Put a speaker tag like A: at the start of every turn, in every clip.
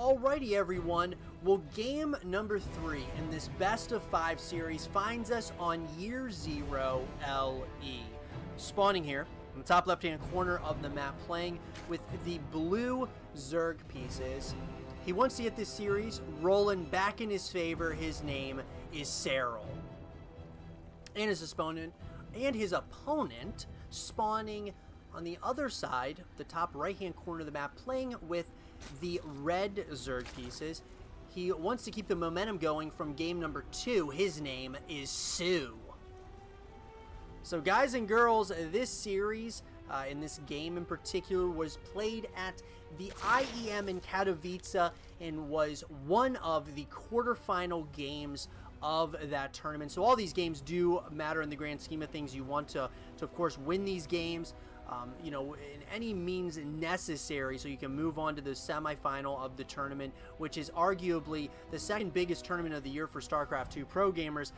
A: Alrighty everyone, well game number 3 in this best of 5 series finds us on year 0 LE. Spawning here in the top left hand corner of the map, playing with the blue Zerg pieces. He wants to get this series rolling back in his favor. His name is Serral. And his opponent spawning on the other side, the top right hand corner of the map, playing with the red Zerg pieces. He wants to keep the momentum going from game number 2. His name is soO. So guys and girls, this series, in this game in particular, was played at the IEM in Katowice and was one of the quarterfinal games of that tournament. So all these games do matter in the grand scheme of things. You want to of course win these games, you know, in any means necessary, so you can move on to the semifinal of the tournament, which is arguably the second biggest tournament of the year for StarCraft 2 pro gamers,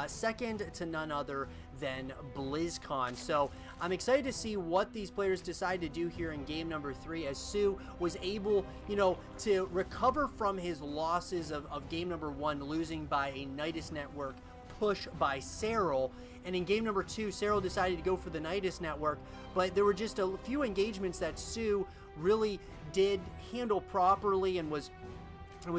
A: second to none other than BlizzCon. So I'm excited to see what these players decide to do here in game number 3, as soO was able, you know, to recover from his losses of game number 1, losing by a Nidus Network push by Serral, and in game number 2 Serral decided to go for the Nidus Network, but there were just a few engagements that soO really did handle properly and was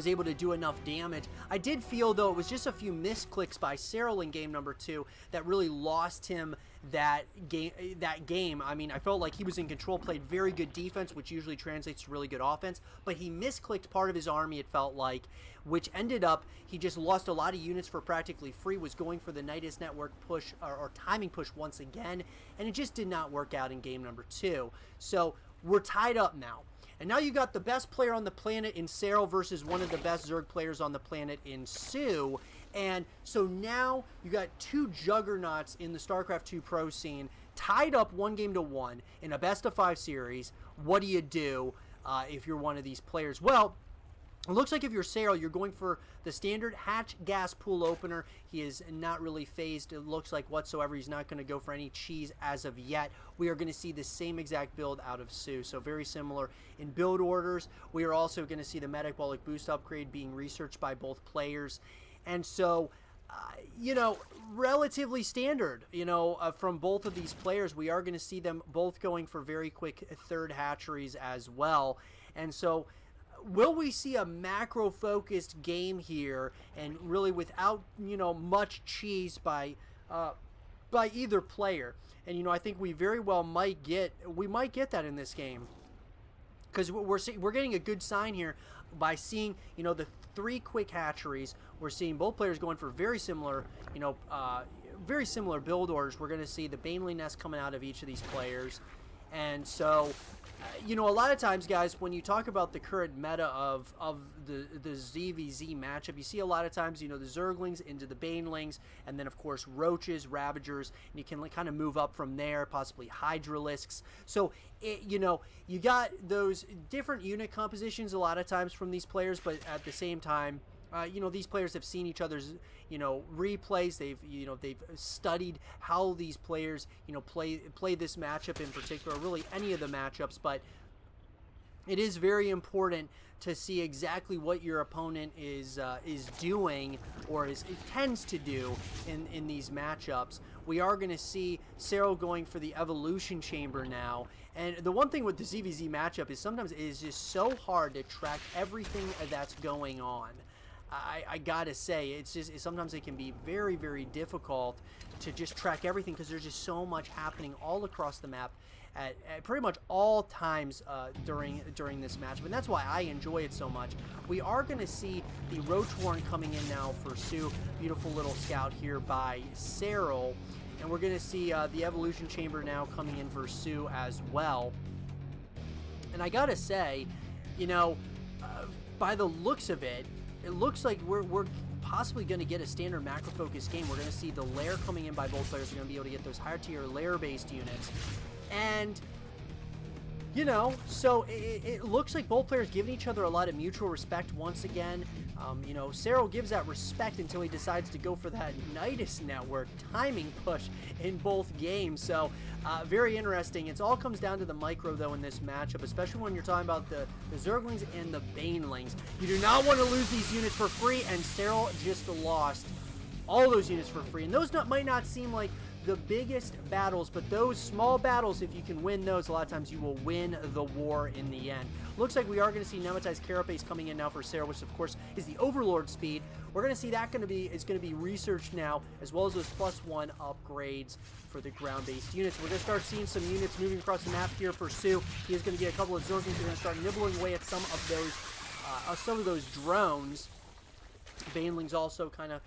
A: able to do enough damage. I did feel, though, it was just a few misclicks by Serral in game number 2 that really lost him that game. I mean, I felt like he was in control, played very good defense, which usually translates to really good offense, but he misclicked part of his army, it felt like, which ended up, he just lost a lot of units for practically free, was going for the Nidus Network push, or timing push once again, and it just did not work out in game number 2. So we're tied up now. And now you got the best player on the planet in Serral versus one of the best Zerg players on the planet in soO. And so now you got two juggernauts in the StarCraft 2 pro scene, tied up 1-1 in a best of 5 series. What do you do if you're one of these players? Well, it looks like if you're Serral, you're going for the standard hatch gas pool opener. He is not really phased, it looks like, whatsoever. He's not going to go for any cheese as of yet. We are going to see the same exact build out of soO. So very similar in build orders. We are also going to see the metabolic boost upgrade being researched by both players. And so, you know, relatively standard, you know, from both of these players. We are going to see them both going for very quick third hatcheries as well. And so, will we see a macro-focused game here, and really without, you know, much cheese by either player? And, you know, I think we very well might get that in this game, because we're getting a good sign here by seeing, you know, the 3 quick hatcheries. We're seeing both players going for very similar, you know, very similar build orders. We're going to see the Baneling Nest coming out of each of these players, and so, you know, a lot of times, guys, when you talk about the current meta of the ZvZ matchup, you see a lot of times, you know, the Zerglings into the Banelings, and then, of course, Roaches, Ravagers, and you can kind of move up from there, possibly Hydralisks. So, you know, you got those different unit compositions a lot of times from these players, but at the same time, you know, these players have seen each other's, you know, replays. They've studied how these players, you know, play this matchup in particular, really any of the matchups. But it is very important to see exactly what your opponent is doing, or it tends to do in these matchups. We are going to see Serral going for the Evolution Chamber now. And the one thing with the ZvZ matchup is sometimes it is just so hard to track everything that's going on. I gotta say, it's just sometimes it can be very, very difficult to just track everything, because there's just so much happening all across the map at pretty much all times during this matchup, and that's why I enjoy it so much. We are going to see the Roach Warren coming in now for soO. Beautiful little scout here by Serral, and we're going to see the Evolution Chamber now coming in for soO as well. And I gotta say, you know, by the looks of it, it looks like we're possibly going to get a standard macro-focused game. We're going to see the lair coming in by both players. They're going to be able to get those higher tier lair-based units. And You know, so it looks like both players giving each other a lot of mutual respect once again. You know, Serral gives that respect until he decides to go for that Nidus Network timing push in both games. So, very interesting. It all comes down to the micro, though, in this matchup, especially when you're talking about the Zerglings and the Banelings. You do not want to lose these units for free, and Serral just lost all those units for free. And those might not seem like the biggest battles, but those small battles, if you can win those, a lot of times you will win the war in the end. Looks like we are going to see Nematized Carapace coming in now for Serral, which of course is the Overlord speed. We're going to see that is going to be researched now, as well as those +1 upgrades for the ground-based units. We're going to start seeing some units moving across the map here for soO. He is going to get a couple of Zerglings. We're going to start nibbling away at some of those drones. Banelings also kind of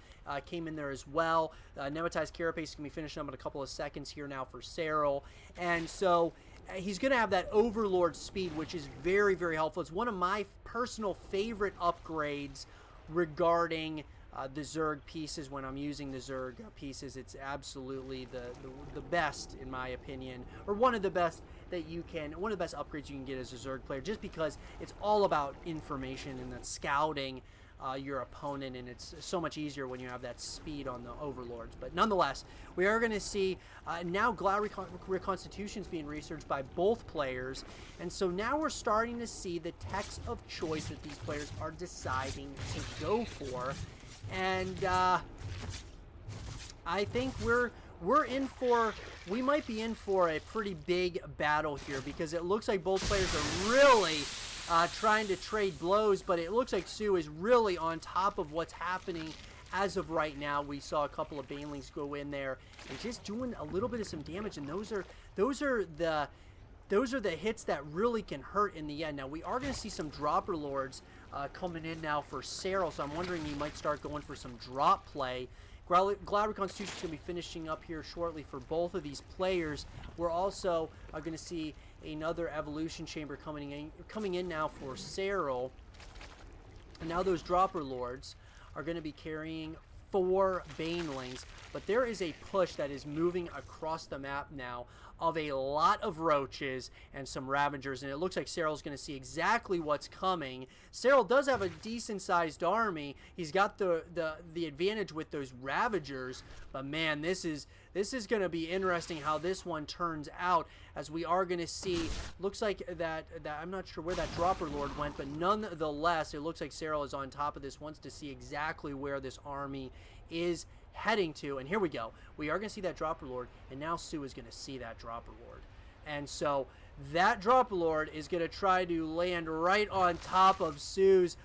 A: came in there as well. Nematized Carapace is going to be finishing up in a couple of seconds here now for Serral. And so he's going to have that Overlord speed, which is very, very helpful. It's one of my personal favorite upgrades regarding the Zerg pieces. When I'm using the Zerg pieces, it's absolutely the best, in my opinion, or one of the best one of the best upgrades you can get as a Zerg player, just because it's all about information and that scouting your opponent, and it's so much easier when you have that speed on the Overlords. But nonetheless, we are going to see now Glad Reconstitutions being researched by both players, and so now we're starting to see the text of choice that these players are deciding to go for, and I think we might be in for a pretty big battle here, because it looks like both players are really trying to trade blows, but it looks like soO is really on top of what's happening as of right now. We saw a couple of Banelings go in there and just doing a little bit of some damage, and those are the hits that really can hurt in the end. Now we are going to see some Dropper Lords coming in now for Serral, so I'm wondering he might start going for some drop play. Glad Reconstitution is going to be finishing up here shortly for both of these players. We're also going to see another Evolution Chamber coming in now for Serral. And now those Dropper Lords are going to be carrying 4 Banelings, but there is a push that is moving across the map now of a lot of Roaches and some Ravagers, and it looks like Serral's going to see exactly what's coming. Serral does have a decent-sized army. He's got the advantage with those Ravagers, but man, this is going to be interesting how this one turns out, as we are going to see. Looks like that I'm not sure where that Dropper Lord went, but nonetheless, it looks like Serral is on top of this, wants to see exactly where this army is heading to. And here we go. We are going to see that Dropper Lord, and now soO is going to see that Dropper Lord. And so that Dropper Lord is going to try to land right on top of soO's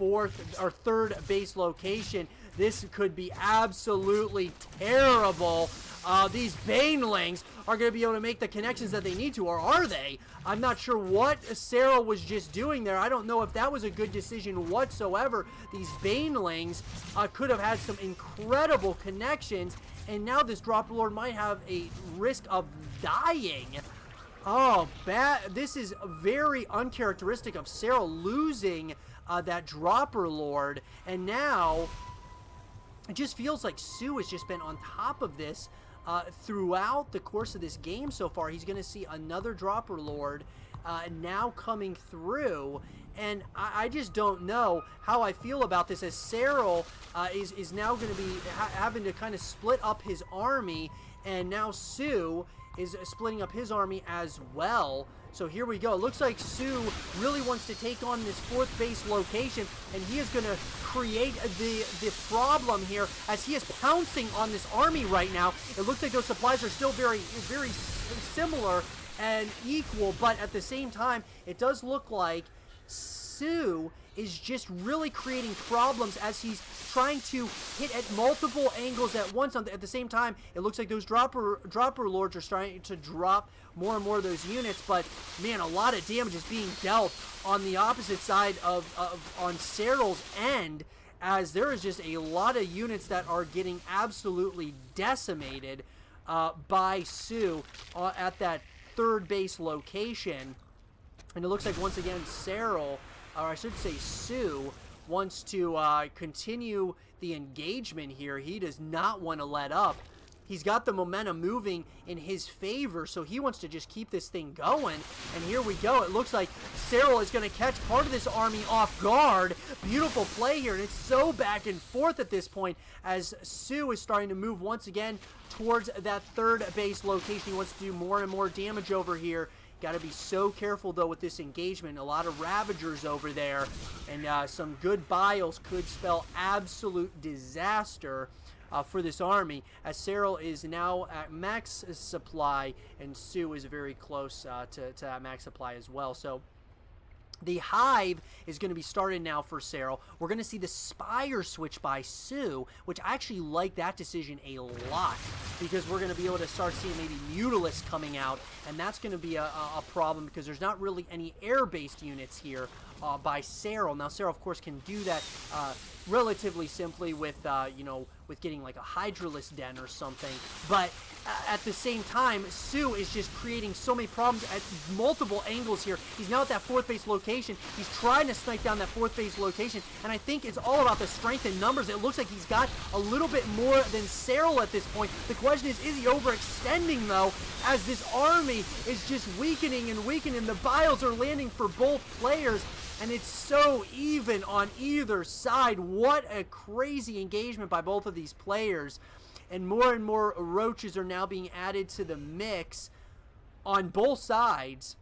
A: third base location. This could be absolutely terrible. These Banelings are going to be able to make the connections that they need to, or are they? I'm not sure what Serral was just doing there. I don't know if that was a good decision whatsoever. These Banelings could have had some incredible connections, and now this Dropper Lord might have a risk of dying. Oh, bad. This is very uncharacteristic of Serral losing that Dropper Lord, and now it just feels like soO has just been on top of this throughout the course of this game so far. He's going to see another Dropper Lord now coming through, and I just don't know how I feel about this, as Serral is now going to be having to kind of split up his army, and now soO is splitting up his army as well. So here we go. It looks like soO really wants to take on this 4th base location, and he is going to create the problem here, as he is pouncing on this army right now. It looks like those supplies are still very, very similar and equal, but at the same time, it does look like soO is just really creating problems as he's trying to hit at multiple angles at once. At the same time, it looks like those Dropper Lords are starting to drop more and more of those units, but man, a lot of damage is being dealt on the opposite side on Serral's end, as there is just a lot of units that are getting absolutely decimated by soO at that 3rd base location. And it looks like once again Serral, or I should say soO, wants to continue the engagement here. He does not want to let up he's got the momentum moving in his favor, so he wants to just keep this thing going. And here we go. It looks like Serral is going to catch part of this army off guard. Beautiful play here, and it's so back and forth at this point as soO is starting to move once again towards that third base location. He wants to do more and more damage over here. Got to be so careful, though, with this engagement. A lot of Ravagers over there, and some good Biles could spell absolute disaster for this army, as Serral is now at max supply, and soO is very close to that max supply as well. So the Hive is going to be started now for Serral. We're going to see the Spire switch by soO, which I actually like that decision a lot, because we're going to be able to start seeing maybe Mutalisk coming out, and that's going to be a problem because there's not really any air-based units here by Serral. Now, Serral, of course, can do that relatively simply with, you know, with getting like a Hydralisk Den or something, but at the same time, soO is just creating so many problems at multiple angles here. He's now at that fourth base location. He's trying to snipe down that fourth base location, and I think it's all about the strength in numbers. It looks like he's got a little bit more than Serral at this point. The question is he overextending, though, as this army is just weakening and weakening? The Biles are landing for both players, and it's so even on either side. What a crazy engagement by both of these players. And more roaches are now being added to the mix on both sides.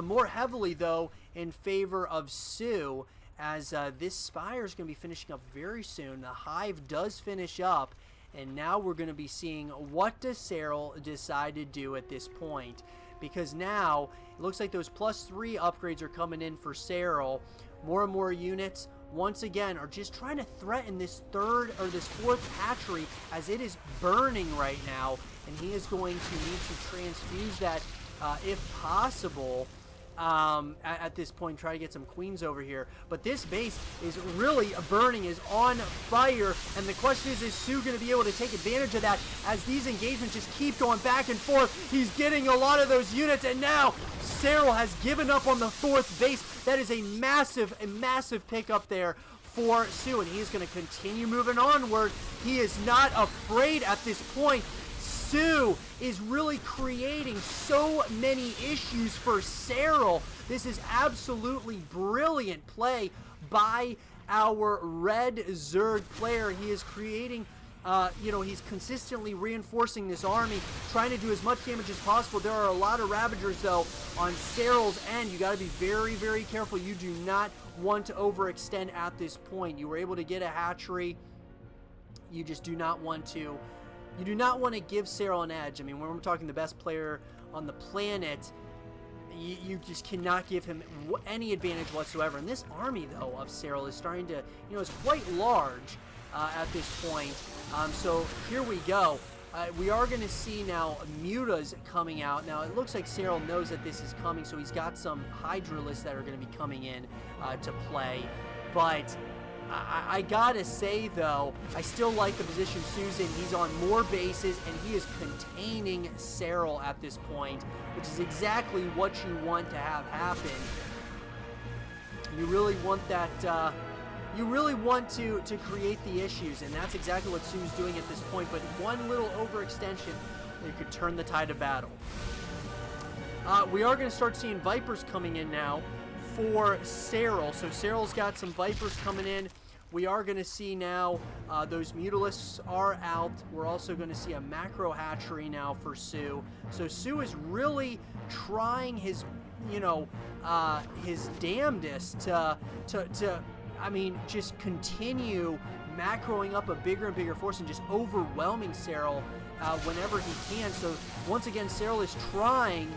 A: More heavily, though, in favor of soO, as this Spire is going to be finishing up very soon. The Hive does finish up, and now we're going to be seeing what does Serral decide to do at this point. Because now, it looks like those +3 upgrades are coming in for Serral. More and more units, once again, are just trying to threaten this fourth hatchery, as it is burning right now, and he is going to need to transfuse that if possible. At this point, try to get some queens over here, but this base is really burning, is on fire, and the question is soO going to be able to take advantage of that as these engagements just keep going back and forth? He's getting a lot of those units, and now Serral has given up on the fourth base. That is a massive pickup there for soO, and he's going to continue moving onward. He is not afraid at this point. soO is really creating so many issues for Serral. This is absolutely brilliant play by our red Zerg player. He is creating, you know, he's consistently reinforcing this army, trying to do as much damage as possible. There are a lot of Ravagers, though, on Serral's end. You got to be very careful. You do not want to overextend at this point. You were able to get a hatchery. You just do not want to. You do not want to give Serral an edge. I mean, when we're talking the best player on the planet, you just cannot give him any advantage whatsoever. And this army, though, of Serral is starting to, you know, is quite large at this point. So here we go. We are going to see now Mutas coming out. Now, it looks like Serral knows that this is coming, so he's got some Hydralisks that are going to be coming in to play. But I gotta say, though, I still like the position soO's in. He's on more bases, and he is containing Serral at this point, which is exactly what you want to have happen. You really want that, you really want to create the issues, and that's exactly what soO's doing at this point. But one little overextension, it could turn the tide of battle. We are going to start seeing Vipers coming in now for Serral. So Serral's got some Vipers coming in. We are going to see now those Mutalisks are out. We're also going to see a macro hatchery now for soO. So soO is really trying his, you know, his damnedest to I mean, just continue macroing up a bigger and bigger force and just overwhelming Serral whenever he can. So once again, Serral is trying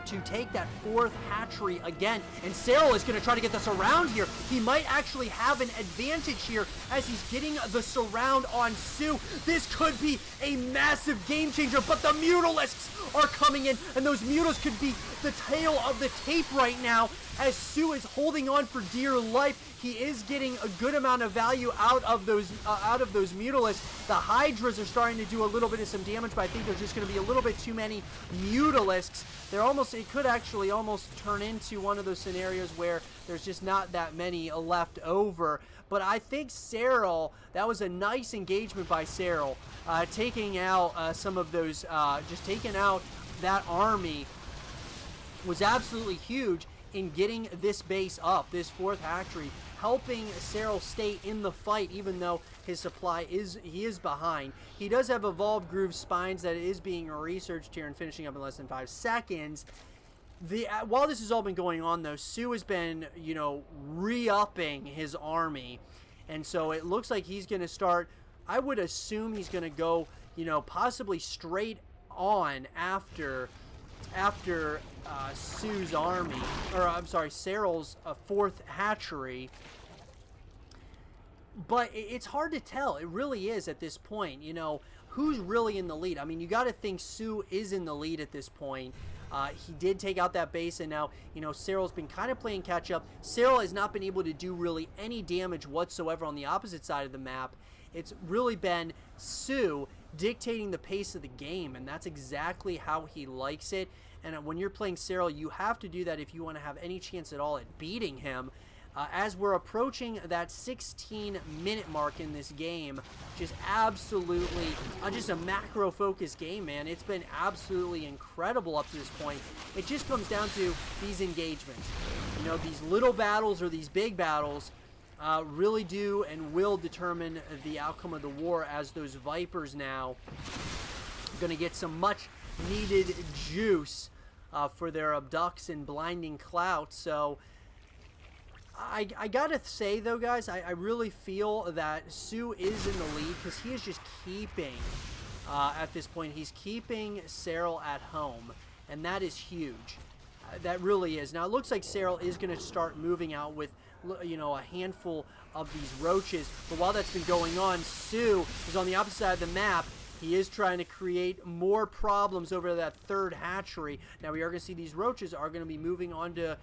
A: to take that fourth hatchery again, and Serral is going to try to get the surround here. He might actually have an advantage here as he's getting the surround on soO. This could be a massive game changer, but the Mutalisks are coming in, and those Mutas could be the tail of the tape right now as soO is holding on for dear life. He is getting a good amount of value out of those Mutalisks. The Hydras are starting to do a little bit of some damage, but I think there's just going to be a little bit too many Mutalisks. It could actually almost turn into one of those scenarios where there's just not that many left over. But I think Serral, that was a nice engagement by Serral, taking out some of those, just taking out that army was absolutely huge in getting this base up, this 4th hatchery, helping Serral stay in the fight even though his supply he is behind. He does have Evolved Groove Spines that is being researched here and finishing up in less than 5 seconds. While this has all been going on though, soO has been, you know, re-upping his army, and so it looks like he's going to start, I would assume he's going to go, you know, possibly straight on after soO's army, or I'm sorry, Serral's 4th hatchery. But it's hard to tell. It really is at this point. You know, who's really in the lead? I mean, you got to think soO is in the lead at this point. He did take out that base, and now, you know, Serral's been kind of playing catch up. Serral has not been able to do really any damage whatsoever on the opposite side of the map. It's really been soO dictating the pace of the game, and that's exactly how he likes it. And when you're playing Serral, you have to do that if you want to have any chance at all at beating him. As we're approaching that 16-minute mark in this game, just absolutely, just a macro-focused game, man. It's been absolutely incredible up to this point. It just comes down to these engagements. You know, these little battles or these big battles really do and will determine the outcome of the war, as those Vipers now are going to get some much-needed juice for their abducts and blinding clout. So I gotta say though, guys, I really feel that soO is in the lead because he is just keeping, at this point, he's keeping Serral at home, and that is huge. That really is. Now it looks like Serral is going to start moving out with, you know, a handful of these roaches, but while that's been going on, soO is on the opposite side of the map. He is trying to create more problems over that 3rd hatchery. Now we are going to see these roaches are going to be moving onto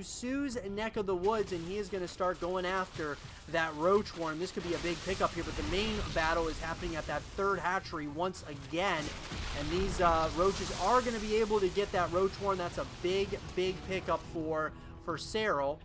A: soO's neck of the woods, and he is going to start going after that roach swarm. This could be a big pickup here, but the main battle is happening at that 3rd hatchery once again, and these roaches are going to be able to get that roach swarm. That's a big pickup for Serral.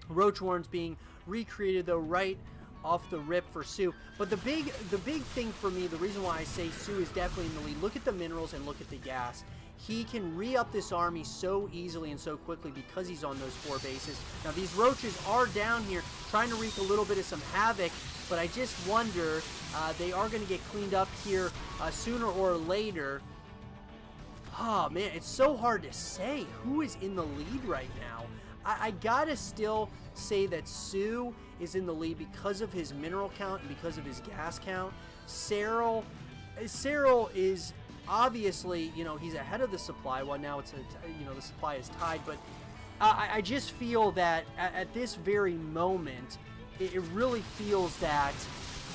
A: Roach swarms being recreated though right off the rip for soO. But the big thing for me, the reason why I say soO is definitely in the lead, look at the minerals and look at the gas. He can re-up this army so easily and so quickly because he's on those 4 bases. Now these roaches are down here trying to wreak a little bit of some havoc, but I just wonder, they are going to get cleaned up here sooner or later. Oh man, it's so hard to say who is in the lead right now. I gotta still say that soO is in the lead because of his mineral count and because of his gas count. Serral is obviously, you know, he's ahead of the supply. Well, now it's you know, the supply is tied, but I just feel that at this very moment, it really feels that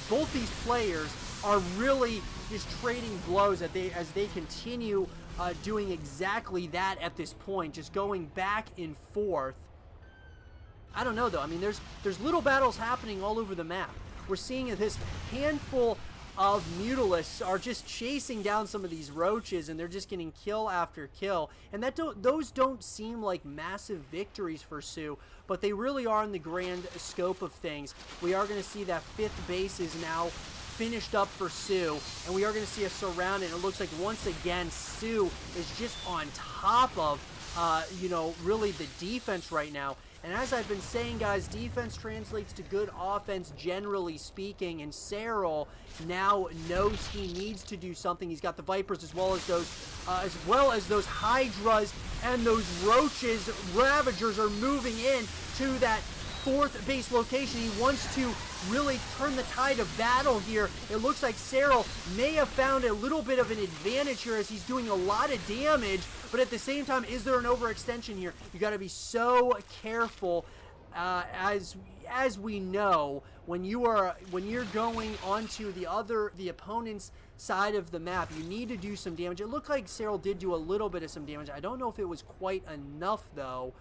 A: both these players are really just trading blows as they continue doing exactly that at this point, just going back and forth. I don't know though. I mean, there's little battles happening all over the map. We're seeing this handful of Mutalisks are just chasing down some of these roaches, and they're just getting kill after kill. And those don't seem like massive victories for soO, but they really are in the grand scope of things. We are going to see that 5th base is now finished up for soO, and we are going to see a surround, and it looks like once again soO is just on top of you know, really the defense right now. And as I've been saying, guys, defense translates to good offense, generally speaking, and Serral now knows he needs to do something. He's got the Vipers as well as those Hydras, and those roaches. Ravagers are moving in to that 4th base location. He wants to really turn the tide of battle here. It looks like Serral may have found a little bit of an advantage here as he's doing a lot of damage, but at the same time, is there an overextension here? You got to be so careful, as we know, when you're going onto the opponent's side of the map, you need to do some damage. It looked like Serral did do a little bit of some damage. I don't know if it was quite enough though.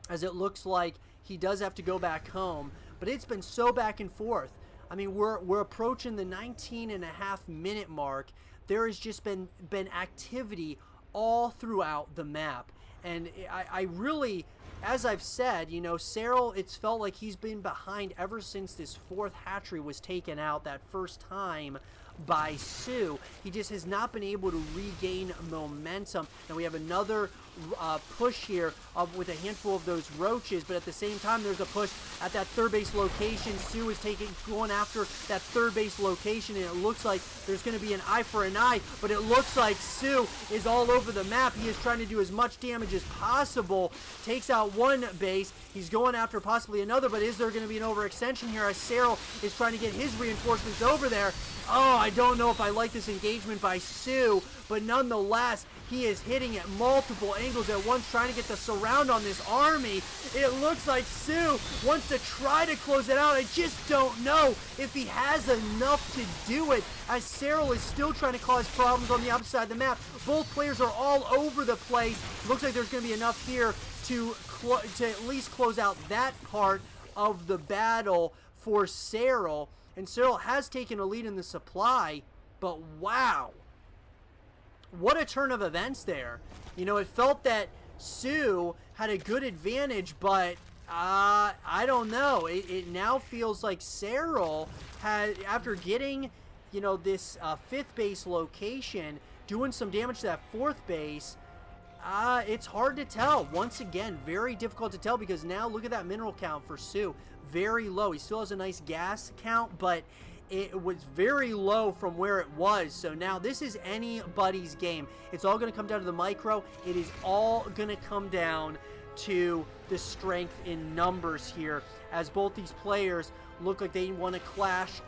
A: as it looks like he does have to go back home. But it's been so back and forth. I mean, we're approaching the 19.5-minute mark. There has just been activity all throughout the map. And I really, as I've said, you know, Serral, it's felt like he's been behind ever since this 4th hatchery was taken out that first time by soO. He just has not been able to regain momentum. And we have another push here with a handful of those roaches, but at the same time there's a push at that 3rd base location. soO is going after that 3rd base location, and it looks like there's going to be an eye for an eye, but it looks like soO is all over the map. He is trying to do as much damage as possible, takes out 1 base. He's going after possibly another, but is there going to be an overextension here as Serral is trying to get his reinforcements over there? Oh, I don't know if I like this engagement by soO, but nonetheless, he is hitting at multiple angles at once, trying to get the surround on this army. It looks like soO wants to try to close it out. I just don't know if he has enough to do it, as Serral is still trying to cause problems on the opposite side of the map. Both players are all over the place. Looks like there's going to be enough here to at least close out that part of the battle for Serral. And Serral has taken a lead in the supply, but wow. What a turn of events there. You know, it felt that soO had a good advantage, but I don't know. It now feels like Serral had, after getting, you know, this 5th base location, doing some damage to that 4th base, it's hard to tell. Once again, very difficult to tell, because now look at that mineral count for soO. Very low. He still has a nice gas count, but it was very low from where it was. So now this is anybody's game. It's all going to come down to the micro. It is all going to come down to the strength in numbers here, as both these players look like they want to clash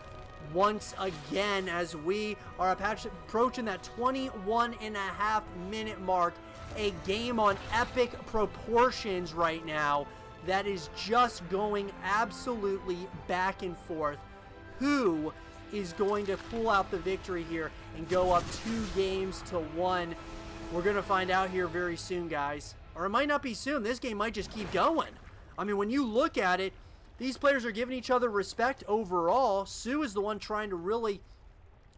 A: once again, as we are approaching that 21.5-minute mark. A game on epic proportions right now that is just going absolutely back and forth. Who is going to pull out the victory here and go up 2-1? We're going to find out here very soon, guys. Or it might not be soon. This game might just keep going. I mean, when you look at it, these players are giving each other respect overall. soO is the one trying to really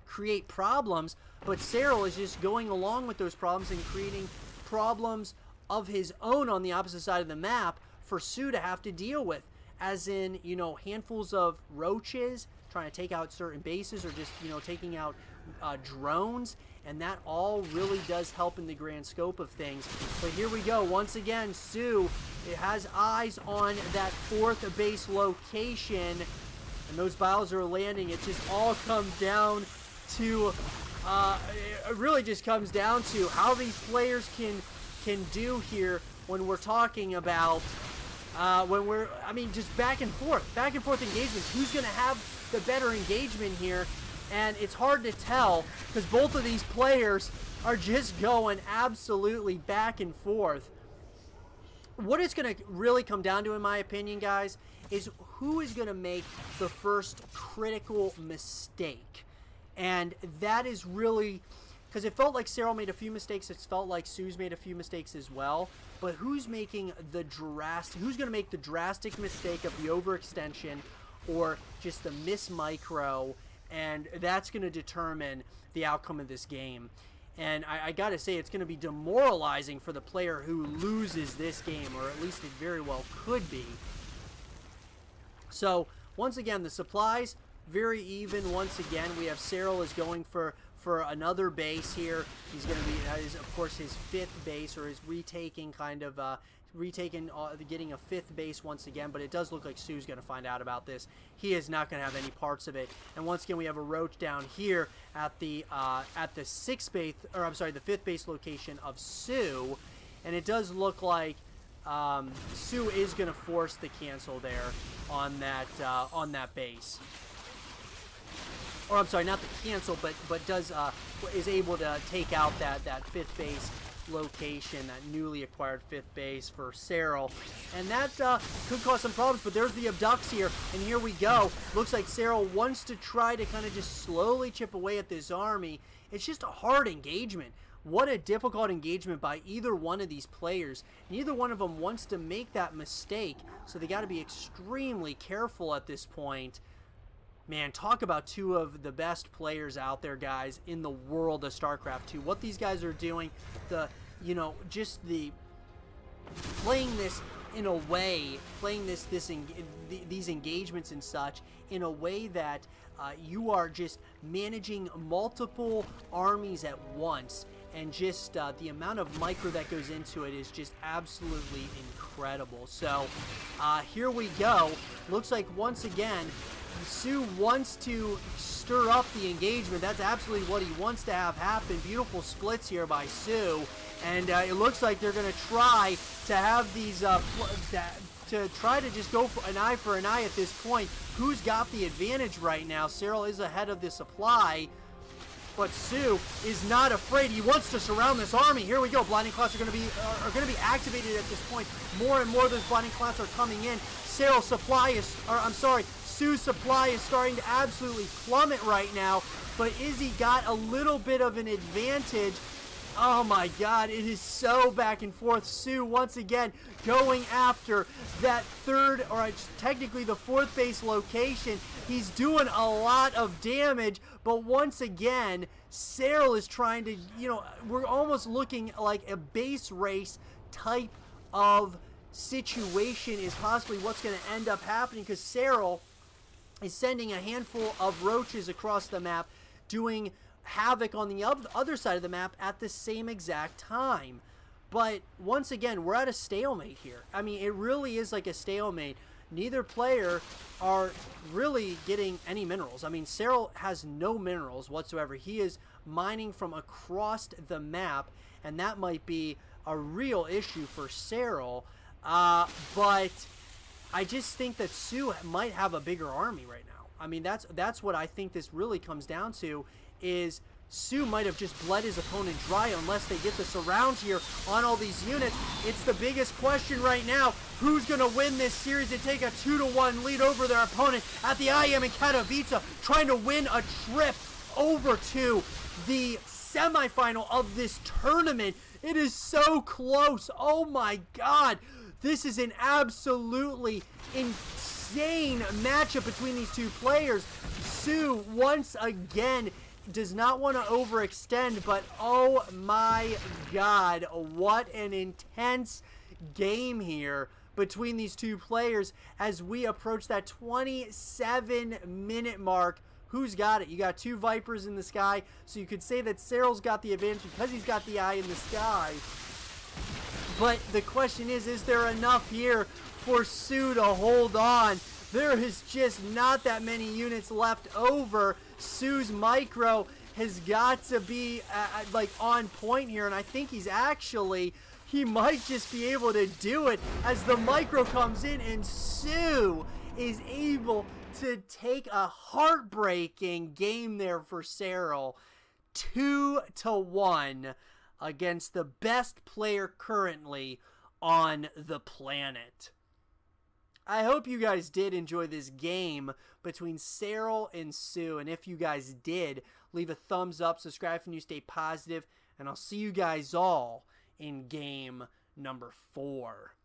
A: create problems, but Serral is just going along with those problems and creating problems of his own on the opposite side of the map for soO to have to deal with, as in, you know, handfuls of roaches trying to take out certain bases, or just, you know, taking out drones, and that all really does help in the grand scope of things. But here we go once again. soO, it has eyes on that 4th base location, and those biles are landing. It just all comes down to it really just comes down to how these players can do here when we're talking about just back and forth engagements. Who's going to have the better engagement here? And it's hard to tell, because both of these players are just going absolutely back and forth. What it's going to really come down to, in my opinion, guys, is who is going to make the first critical mistake. And that is really, because it felt like Serral made a few mistakes. It felt like soO's made a few mistakes as well. But who's making the who's going to make the drastic mistake of the overextension, or just the miss micro? And that's going to determine the outcome of this game. And I got to say, it's going to be demoralizing for the player who loses this game, or at least it very well could be. So, once again, the supplies, very even. Once again, we have Serral is going for another base here. He's going to be, of course, his 5th base, or his retaking kind of, getting a 5th base once again. But it does look like soO's going to find out about this. He is not going to have any parts of it. And once again, we have a roach down here at the 6th base, or I'm sorry, the 5th base location of soO. And it does look like soO is going to force the cancel there on that base. Or I'm sorry, not the cancel, but is able to take out that 5th base location, that newly acquired 5th base for Serral. And that could cause some problems, but there's the abducts here, and here we go. Looks like Serral wants to try to kind of just slowly chip away at this army. It's just a hard engagement. what a difficult engagement by either one of these players. Neither one of them wants to make that mistake, so they got to be extremely careful at this point. Man, talk about two of the best players out there, guys, in the world of StarCraft 2. What these guys are doing, just the playing this in a way, these engagements and such in a way that you are just managing multiple armies at once, and just the amount of micro that goes into it is just absolutely incredible. So here we go. Looks like once again soO wants to stir up the engagement. That's absolutely what he wants to have happen. Beautiful splits here by soO, and it looks like they're going to try to have these to try to just go for an eye at this point. Who's got the advantage right now? Serral is ahead of the supply, but soO is not afraid. He wants to surround this army. Here we go. Blinding Clouds are going to be activated at this point. More and more of those Blinding Clouds are coming in. Serral's supply is, soO's supply is starting to absolutely plummet right now. But Izzy got a little bit of an advantage. Oh my god, it is so back and forth. soO once again going after that third, or technically the fourth base location. He's doing a lot of damage, but once again, Serral is trying to, we're almost looking like a base race type of situation is possibly what's going to end up happening, because Serral is sending a handful of roaches across the map, doing havoc on the other side of the map at the same exact time. But once again, we're at a stalemate here. I mean, it really is like a stalemate. Neither player are really getting any minerals. I mean, Serral has no minerals whatsoever. He is mining from across the map, and that might be a real issue for Serral. But I just think that soO might have a bigger army right now. I mean, that's what I think this really comes down to, is soO might have just bled his opponent dry unless they get the surround here on all these units. It's the biggest question right now. Who's going to win this series and take a 2-1 lead over their opponent at the IEM Katowice, trying to win a trip over to the semifinal of this tournament? It is so close. Oh my god. This is an absolutely insane matchup between these two players. soO once again does not want to overextend, but oh my god, what an intense game here between these two players as we approach that 27-minute mark. Who's got it? You got two Vipers in the sky, so you could say that Serral's got the advantage because he's got the eye in the sky. But the question is there enough here for soO to hold on? There is just not that many units left over. soO's micro has got to be like on point here, and I think he might just be able to do it as the micro comes in, and soO is able to take a heartbreaking game there for Serral. 2-1 against the best player currently on the planet. I hope you guys did enjoy this game between Serral and soO, and if you guys did, leave a thumbs up, subscribe if you stay positive, and I'll see you guys all in game number 4.